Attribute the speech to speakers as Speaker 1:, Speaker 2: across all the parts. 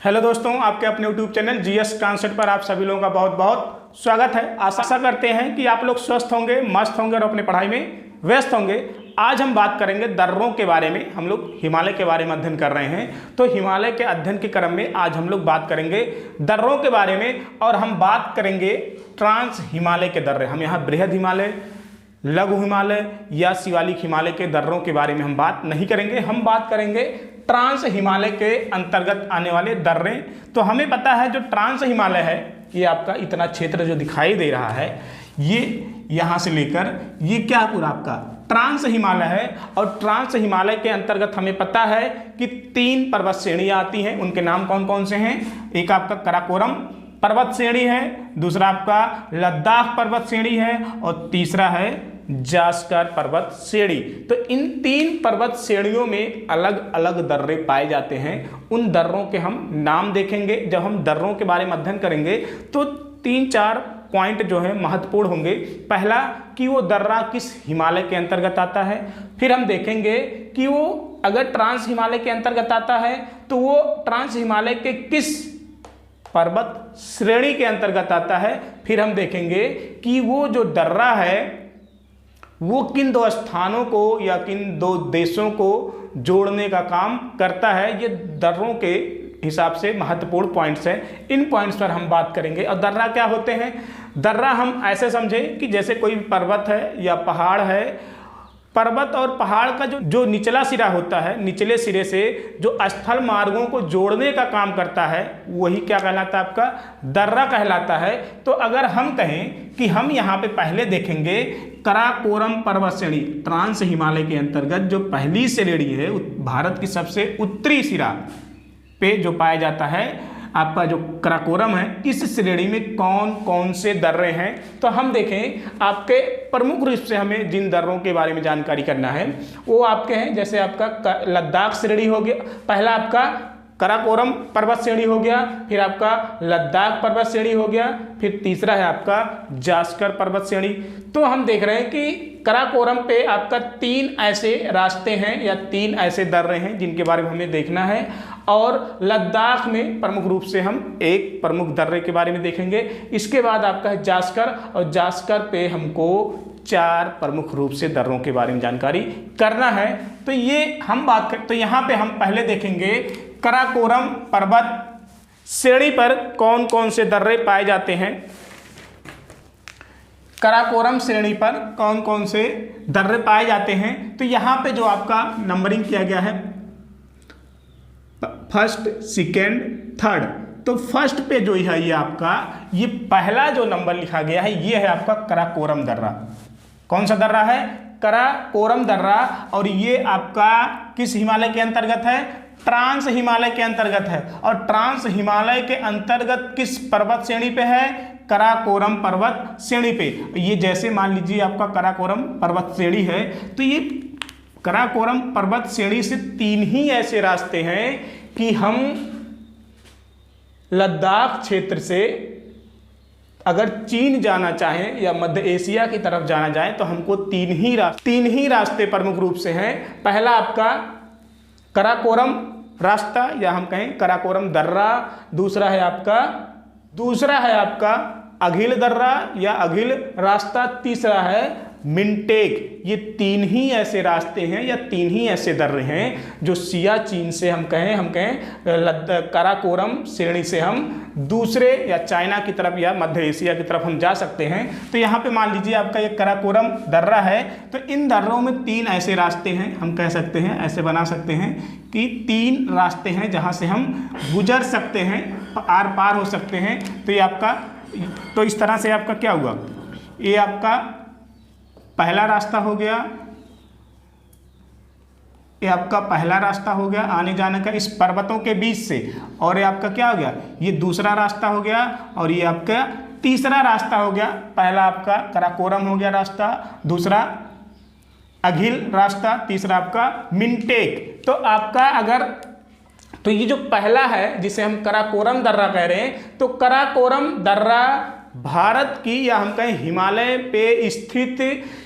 Speaker 1: Hello दोस्तों, आपके अपने यूट्यूब चैनल जीएस ट्रांसलेट पर आप सभी लोगों का बहुत बहुत स्वागत है। आशा करते हैं कि आप लोग स्वस्थ होंगे, मस्त होंगे और अपनी पढ़ाई में व्यस्त होंगे। आज हम बात करेंगे दर्रों के बारे में। हम लोग हिमालय के बारे में अध्ययन कर रहे हैं, तो हिमालय के अध्ययन के क्रम में आज हम लोग बात करेंगे दर्रों के बारे में। और हम बात करेंगे ट्रांस हिमालय के दर्रे। हम यहाँ बृहद हिमालय, लघु हिमालय या शिवालिक हिमालय के दर्रों के बारे में हम बात नहीं करेंगे। हम बात करेंगे ट्रांस हिमालय के अंतर्गत आने वाले दर्रे। तो हमें पता है जो ट्रांस हिमालय है, ये आपका इतना क्षेत्र जो दिखाई दे रहा है, ये यहाँ से लेकर ये क्या पूरा आपका ट्रांस हिमालय है। और ट्रांस हिमालय के अंतर्गत हमें पता है कि 3 पर्वत श्रेणियाँ आती हैं। उनके नाम कौन कौन से हैं? एक आपका कराकोरम पर्वत श्रेणी है, दूसरा आपका लद्दाख पर्वत श्रेणी है और तीसरा है जास्कर पर्वत श्रेणी। तो इन 3 पर्वत श्रेणियों में अलग अलग दर्रे पाए जाते हैं। उन दर्रों के हम नाम देखेंगे। जब हम दर्रों के बारे में अध्ययन करेंगे तो 3-4 पॉइंट जो है महत्वपूर्ण होंगे। पहला कि वो दर्रा किस हिमालय के अंतर्गत आता है। फिर हम देखेंगे कि वो अगर ट्रांस हिमालय के अंतर्गत आता है तो वो ट्रांस हिमालय के किस पर्वत श्रेणी के अंतर्गत आता है। फिर हम देखेंगे कि वो जो दर्रा है वो किन 2 स्थानों को या किन 2 देशों को जोड़ने का काम करता है। ये दर्रों के हिसाब से महत्वपूर्ण पॉइंट्स हैं। इन पॉइंट्स पर हम बात करेंगे। और दर्रा क्या होते हैं? दर्रा हम ऐसे समझें कि जैसे कोई पर्वत है या पहाड़ है। पर्वत और पहाड़ का जो निचला सिरा होता है, निचले सिरे से जो स्थल मार्गों को जोड़ने का काम करता है, वही क्या कहलाता है? आपका दर्रा कहलाता है। तो अगर हम कहें कि हम यहाँ पे पहले देखेंगे कराकोरम पर्वत श्रेणी, ट्रांस हिमालय के अंतर्गत जो पहली श्रेणी है, भारत की सबसे उत्तरी सिरा पे जो पाया जाता है आपका जो कराकोरम है, इस श्रेणी में कौन कौन से दर्रे हैं। तो हम देखें, आपके प्रमुख रूप से हमें जिन दर्रों के बारे में जानकारी करना है वो आपके हैं। जैसे आपका लद्दाख श्रेणी हो गया, पहला आपका कराकोरम पर्वत श्रेणी हो गया, फिर आपका लद्दाख पर्वत श्रेणी हो गया, फिर तीसरा है आपका जास्कर पर्वत श्रेणी। तो हम देख रहे हैं कि कराकोरम पे आपका 3 ऐसे रास्ते हैं या 3 ऐसे दर्रे हैं जिनके बारे में हमें देखना है। और लद्दाख में प्रमुख रूप से हम एक प्रमुख दर्रे के बारे में देखेंगे। इसके बाद आपका है जास्कर, और जास्कर पे हमको 4 प्रमुख रूप से दर्रों के बारे में जानकारी करना है। तो ये हम बात कर, तो यहाँ पे हम पहले देखेंगे कराकोरम पर्वत श्रेणी पर कौन कौन से दर्रे पाए जाते हैं। कराकोरम श्रेणी पर कौन कौन से दर्रे पाए जाते हैं। तो यहाँ पे जो आपका नंबरिंग किया गया है, फर्स्ट, सेकेंड, थर्ड। तो फर्स्ट पे जो है ये आपका ये पहला जो नंबर लिखा गया है, ये है आपका कराकोरम दर्रा। कौन सा दर्रा है? कराकोरम दर्रा। और ये आपका किस हिमालय के अंतर्गत है? ट्रांस हिमालय के अंतर्गत है। और ट्रांस हिमालय के अंतर्गत किस पर्वत श्रेणी पे है? कराकोरम पर्वत श्रेणी पे। ये जैसे मान लीजिए आपका कराकोरम पर्वत श्रेणी है, तो ये कराकोरम पर्वत श्रेणी से 3 ही ऐसे रास्ते हैं कि हम लद्दाख क्षेत्र से अगर चीन जाना चाहें या मध्य एशिया की तरफ जाना जाए तो हमको 3 ही रास्ते प्रमुख रूप से हैं। पहला आपका कराकोरम रास्ता या हम कहें कराकोरम दर्रा, दूसरा है आपका अघिल दर्रा या अघिल रास्ता, तीसरा है मिनटेक। ये 3 ही ऐसे रास्ते हैं या 3 ही ऐसे दर्रे हैं जो सियाचिन से हम कहें कराकोरम श्रेणी से हम दूसरे या चाइना की तरफ या मध्य एशिया की तरफ हम जा सकते हैं। तो यहाँ पे मान लीजिए आपका ये कराकोरम दर्रा है। तो इन दर्रों में 3 ऐसे रास्ते हैं, हम कह सकते हैं, ऐसे बना सकते हैं कि 3 रास्ते हैं जहाँ से हम गुजर सकते हैं, आर पार हो सकते हैं। तो ये आपका, तो इस तरह से आपका क्या हुआ, ये आपका पहला रास्ता हो गया, ये आपका पहला रास्ता हो गया आने जाने का इस पर्वतों के बीच से। और ये आपका क्या हो गया, ये दूसरा रास्ता हो गया। और ये आपका तीसरा रास्ता हो गया। पहला आपका कराकोरम हो गया रास्ता, दूसरा अघिल रास्ता, तीसरा आपका मिनटेक। तो आपका अगर, तो ये जो पहला है जिसे हम कराकोरम दर्रा कह रहे हैं, तो कराकोरम दर्रा भारत की या हम कहें हिमालय पे स्थित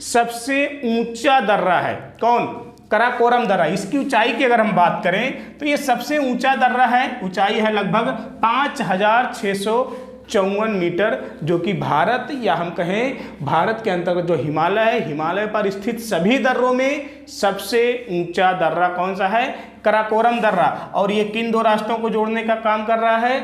Speaker 1: सबसे ऊंचा दर्रा है। कौन? कराकोरम दर्रा। इसकी ऊंचाई की अगर हम बात करें तो ये सबसे ऊंचा दर्रा है, ऊंचाई है लगभग 5654 मीटर, जो कि भारत या हम कहें भारत के अंतर्गत जो हिमालय है, हिमालय पर स्थित सभी दर्रों में सबसे ऊंचा दर्रा कौन सा है? कराकोरम दर्रा। और ये किन दो राष्ट्रों को जोड़ने का काम कर रहा है?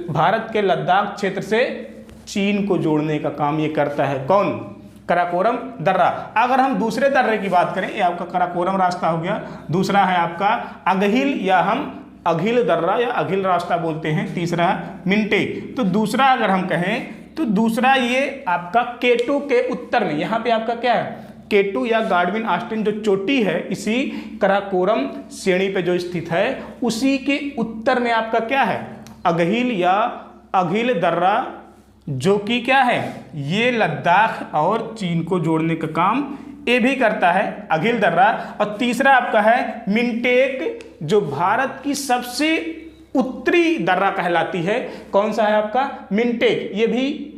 Speaker 1: भारत के लद्दाख क्षेत्र से चीन को जोड़ने का काम ये करता है। कौन? कराकोरम दर्रा। अगर हम दूसरे दर्रे की बात करें, ये आपका कराकोरम रास्ता हो गया, दूसरा है आपका अगहिल या हम अघिल दर्रा या अघिल रास्ता बोलते हैं, तीसरा है मिंटेक। तो दूसरा अगर हम कहें तो दूसरा ये आपका केटू के उत्तर में, यहाँ पे आपका क्या है? केटू या गाडविन ऑस्टिन जो चोटी है इसी कराकोरम श्रेणी पे जो स्थित है, उसी के उत्तर में आपका क्या है? अगहिल या अघिल दर्रा, जो कि क्या है? ये लद्दाख और चीन को जोड़ने का काम ये भी करता है, अघिल दर्रा। और तीसरा आपका है मिंटेक, जो भारत की सबसे उत्तरी दर्रा कहलाती है। कौन सा है आपका? मिंटेक। ये भी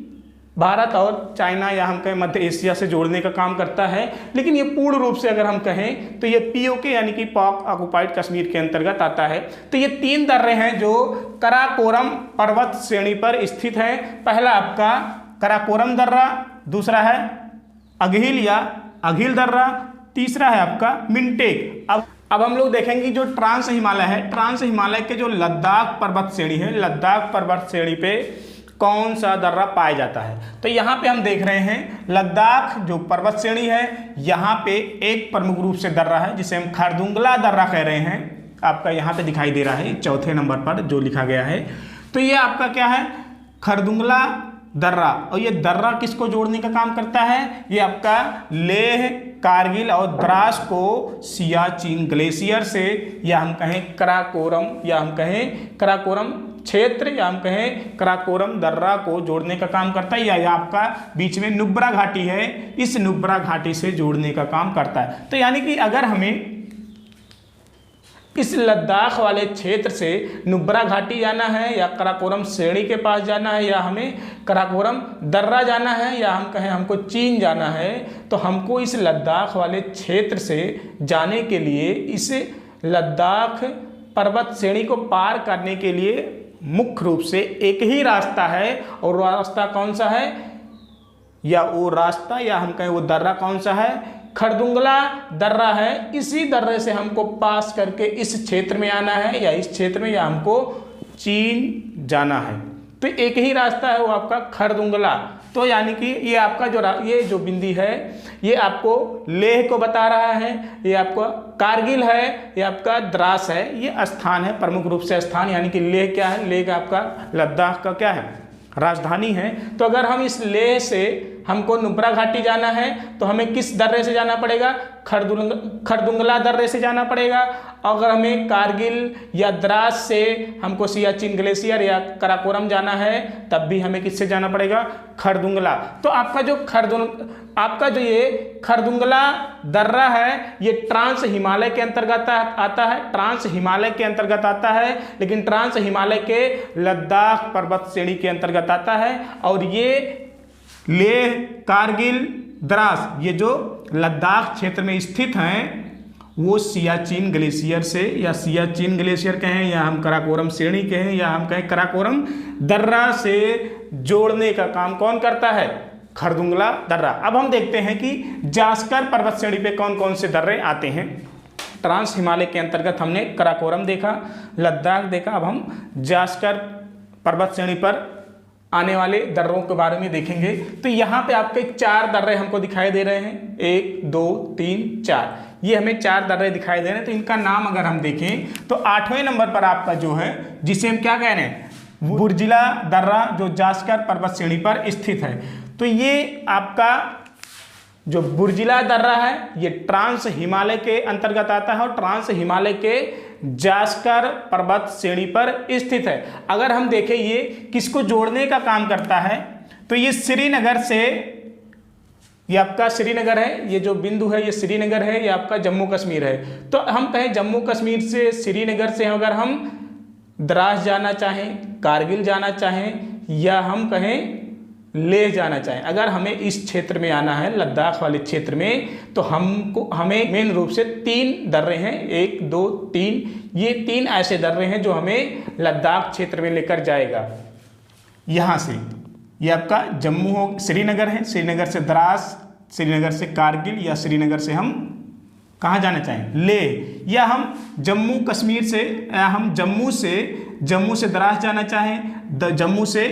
Speaker 1: भारत और चाइना या हम कहें मध्य एशिया से जोड़ने का काम करता है, लेकिन ये पूर्ण रूप से अगर हम कहें तो ये पीओके यानी कि पाक ऑक्युपाइड कश्मीर के अंतर्गत आता है। तो ये तीन दर्रे हैं जो कराकोरम पर्वत श्रेणी पर स्थित हैं। पहला आपका कराकोरम दर्रा, दूसरा है अघिल या अघिल दर्रा, तीसरा है आपका मिंटेक। अब हम लोग देखेंगे जो ट्रांस हिमालय है, ट्रांस हिमालय के जो लद्दाख पर्वत श्रेणी है, लद्दाख पर्वत श्रेणी पे कौन सा दर्रा पाया जाता है? तो यहाँ पे हम देख रहे हैं लद्दाख जो पर्वत श्रेणी है, यहाँ पे एक प्रमुख रूप से दर्रा है जिसे हम खरदुंगला दर्रा कह रहे हैं। आपका यहाँ पे दिखाई दे रहा है चौथे नंबर पर जो लिखा गया है। तो ये आपका क्या है? खरदुंगला दर्रा। और ये दर्रा किसको जोड़ने का काम करता है? ये आपका लेह, कारगिल और द्रास को सियाचिन ग्लेशियर से या हम कहें कराकोरम या हम कहें कराकोरम क्षेत्र या हम कहें कराकोरम दर्रा को जोड़ने का काम करता है, या आपका बीच में नुब्रा घाटी है, इस नुब्रा घाटी से जोड़ने का काम करता है। तो यानी कि अगर हमें इस लद्दाख वाले क्षेत्र से नुब्रा घाटी जाना है या कराकोरम श्रेणी के पास जाना है या हमें कराकोरम दर्रा जाना है या हम कहें हमको चीन जाना है, तो हमको इस लद्दाख वाले क्षेत्र से जाने के लिए इस लद्दाख पर्वत श्रेणी को पार करने के लिए मुख्य रूप से एक ही रास्ता है। और वो रास्ता कौन सा है? या वो रास्ता या हम कहें वो दर्रा कौन सा है? खरदुंगला दर्रा है। इसी दर्रे से हमको पास करके इस क्षेत्र में आना है या इस क्षेत्र में या हमको चीन जाना है। तो एक ही रास्ता है वो आपका खरदुंगला। तो यानी कि ये आपका ये जो बिंदी है ये आपको लेह को बता रहा है, ये आपका कारगिल है, ये आपका द्रास है, ये स्थान है प्रमुख रूप से स्थान। यानी कि लेह क्या है? लेह आपका लद्दाख का क्या है? राजधानी है। तो अगर हम इस लेह से हमको नुब्रा घाटी जाना है तो हमें किस दर्रे से जाना पड़ेगा? खरदुंगला दर्रे से जाना पड़ेगा। अगर हमें कारगिल या द्रास से हमको सियाचिन ग्लेशियर या कराकोरम जाना है तब भी हमें किससे जाना पड़ेगा? खरदुंगला। तो आपका जो ये खरदुंगला दर्रा है ये ट्रांस हिमालय के अंतर्गत आता है, ट्रांस हिमालय के अंतर्गत आता है, लेकिन ट्रांस हिमालय के लद्दाख पर्वत श्रेणी के अंतर्गत आता है। और ये लेह, कारगिल, द्रास ये जो लद्दाख क्षेत्र में स्थित हैं वो सियाचिन ग्लेशियर से या सियाचिन ग्लेशियर कहें या हम कराकोरम श्रेणी कहें या हम कहें कराकोरम दर्रा से जोड़ने का काम कौन करता है? खरदुंगला दर्रा। अब हम देखते हैं कि जास्कर पर्वत श्रेणी पे कौन कौन से दर्रे आते हैं। ट्रांस हिमालय के अंतर्गत हमने कराकोरम देखा, लद्दाख देखा, अब हम जास्कर पर्वत श्रेणी पर आने वाले दर्रों के बारे में देखेंगे। तो यहाँ पे आपके 4 दर्रे हमको दिखाई दे रहे हैं, 1 2 3 4, ये हमें 4 दर्रे दिखाई दे रहे हैं। तो इनका नाम अगर हम देखें तो 8वें नंबर पर आपका जो है जिसे हम क्या कह रहे हैं? बुर्जिला दर्रा, जो जास्कर पर्वत श्रेणी पर स्थित है। तो ये आपका जो बुर्जिला दर्रा है ये ट्रांस हिमालय के अंतर्गत आता है और ट्रांस हिमालय के जास्कर पर्वत श्रेणी पर स्थित है। अगर हम देखें ये किसको जोड़ने का काम करता है तो ये श्रीनगर से, ये आपका श्रीनगर है, ये जो बिंदु है ये श्रीनगर है, ये आपका जम्मू कश्मीर है। तो हम कहें जम्मू कश्मीर से श्रीनगर से अगर हम द्रास जाना चाहें, कारगिल जाना चाहें या हम कहें लेह जाना चाहें, अगर हमें इस क्षेत्र में आना है लद्दाख वाले क्षेत्र में, तो हमें मेन रूप से 3 दर्रे हैं, 1 2 3, ये 3 ऐसे दर्रे हैं जो हमें लद्दाख क्षेत्र में लेकर जाएगा। यहाँ से ये आपका जम्मू हो, श्रीनगर है, श्रीनगर से द्रास, श्रीनगर से कारगिल, या श्रीनगर से हम कहाँ जाना चाहें, लेह, या हम जम्मू कश्मीर से, या हम जम्मू से द्रास जाना चाहें, जम्मू से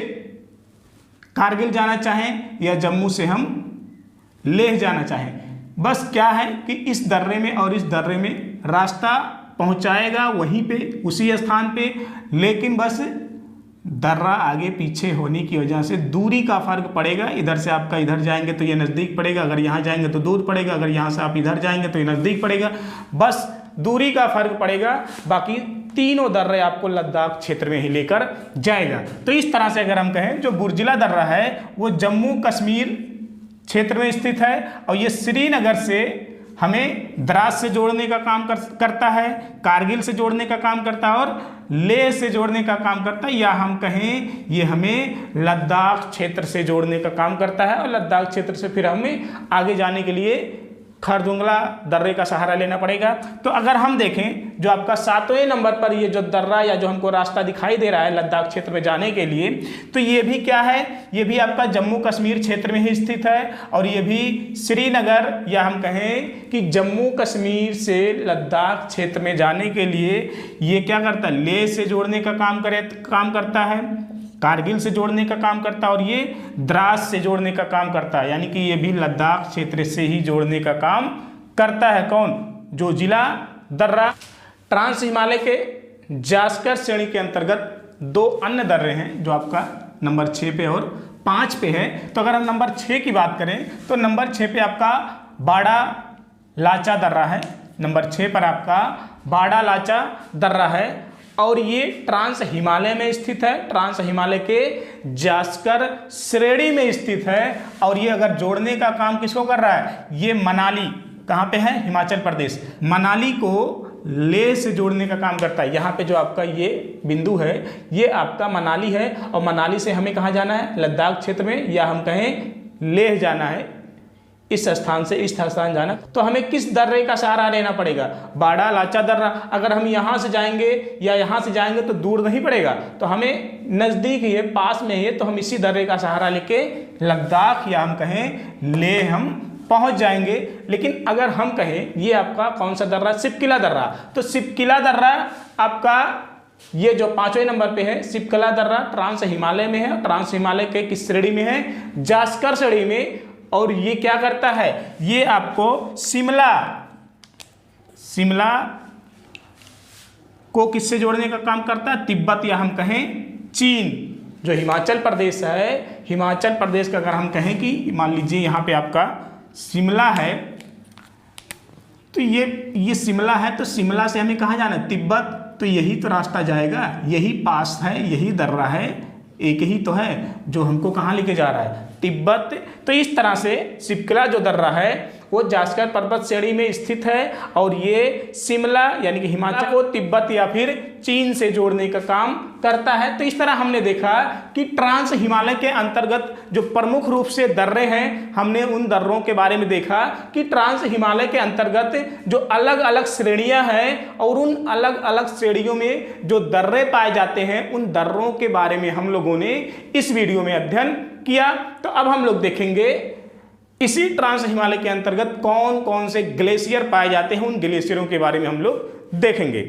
Speaker 1: कारगिल जाना चाहें, या जम्मू से हम लेह जाना चाहें। बस क्या है कि इस दर्रे में और इस दर्रे में रास्ता पहुंचाएगा वहीं पे, उसी स्थान पे, लेकिन बस दर्रा आगे पीछे होने की वजह से दूरी का फर्क पड़ेगा। इधर से आपका इधर जाएंगे तो ये नज़दीक पड़ेगा, अगर यहाँ जाएंगे तो दूर पड़ेगा, अगर यहाँ से आप इधर जाएंगे तो ये नज़दीक पड़ेगा, बस दूरी का फर्क पड़ेगा। बाकी तीनों दर्रे आपको लद्दाख क्षेत्र में ही लेकर जाएगा। तो इस तरह से अगर हम कहें, जो बुर्जिला दर्रा है वो जम्मू कश्मीर क्षेत्र में स्थित है, और ये श्रीनगर से हमें द्रास से जोड़ने का काम करता है, कारगिल से जोड़ने का काम करता है, और लेह से जोड़ने का काम करता है, या हम कहें ये हमें लद्दाख क्षेत्र से जोड़ने का काम करता है। और लद्दाख क्षेत्र से फिर हमें आगे जाने के लिए खरदुंगला दर्रे का सहारा लेना पड़ेगा। तो अगर हम देखें, जो आपका 7वें नंबर पर ये जो दर्रा या जो हमको रास्ता दिखाई दे रहा है लद्दाख क्षेत्र में जाने के लिए, तो ये भी क्या है, ये भी आपका जम्मू कश्मीर क्षेत्र में ही स्थित है, और ये भी श्रीनगर, या हम कहें कि जम्मू कश्मीर से लद्दाख क्षेत्र में जाने के लिए ये क्या करता है, लेह से जोड़ने का काम करता है, कारगिल से जोड़ने का काम करता है, और ये द्रास से जोड़ने का काम करता है, यानी कि ये भी लद्दाख क्षेत्र से ही जोड़ने का काम करता है। कौन, जो जिला दर्रा। ट्रांस हिमालय के जास्कर श्रेणी के अंतर्गत 2 अन्य दर्रे हैं जो आपका नंबर 6 पे और 5 पे है। तो अगर हम नंबर 6 की बात करें तो नंबर 6 पे आपका बाड़ा लाचा दर्रा है, नंबर 6 पर आपका बाड़ा लाचा दर्रा है, और ये ट्रांस हिमालय में स्थित है, ट्रांस हिमालय के जास्कर श्रेणी में स्थित है। और ये अगर जोड़ने का काम किसको कर रहा है, ये मनाली, कहाँ पे है, हिमाचल प्रदेश, मनाली को लेह से जोड़ने का काम करता है। यहाँ पे जो आपका ये बिंदु है ये आपका मनाली है, और मनाली से हमें कहाँ जाना है, लद्दाख क्षेत्र में, या हम कहें लेह जाना है, इस स्थान से इस स्थान जाना। तो हमें किस दर्रे का सहारा लेना पड़ेगा, बाड़ा लाचा दर्रा। अगर हम यहाँ से जाएंगे या यहाँ से जाएंगे तो दूर नहीं पड़ेगा, तो हमें नज़दीक ही है, पास में ही है, तो हम इसी दर्रे का सहारा लेके लद्दाख या हम कहें लेह हम पहुँच जाएंगे। लेकिन अगर हम कहें ये आपका कौन सा दर्रा, सिपकिला दर्रा, तो सिपकिला दर्रा आपका ये जो 5वें नंबर पे है, सिपकिला दर्रा ट्रांस हिमालय में है। ट्रांस हिमालय के किस श्रेणी में है, जास्कर श्रेणी में। और ये क्या करता है, ये आपको शिमला को किससे जोड़ने का काम करता है, तिब्बत या हम कहें चीन। जो हिमाचल प्रदेश है, हिमाचल प्रदेश का अगर हम कहें कि मान लीजिए यहाँ पे आपका शिमला है, तो ये शिमला है, तो शिमला से हमें कहाँ जाना है, तिब्बत। तो यही तो रास्ता जाएगा, यही पास है, यही दर्रा है, एक ही तो है जो हमको कहाँ लेके जा रहा है, तिब्बत। तो इस तरह से सिपकिला जो दर्रा है वो जास्कर पर्वत श्रेणी में स्थित है, और ये शिमला यानी कि हिमाचल को तिब्बत या फिर चीन से जोड़ने का काम करता है। तो इस तरह हमने देखा कि ट्रांस हिमालय के अंतर्गत जो प्रमुख रूप से दर्रे हैं, हमने उन दर्रों के बारे में देखा कि ट्रांस हिमालय के अंतर्गत जो अलग अलग श्रेणियां हैं, और उन अलग अलग श्रेणियों में जो दर्रे पाए जाते हैं, उन दर्रों के बारे में हम लोगों ने इस वीडियो में अध्ययन किया। तो अब हम लोग देखेंगे इसी ट्रांस हिमालय के अंतर्गत कौन कौन से ग्लेशियर पाए जाते हैं, उन ग्लेशियरों के बारे में हम लोग देखेंगे।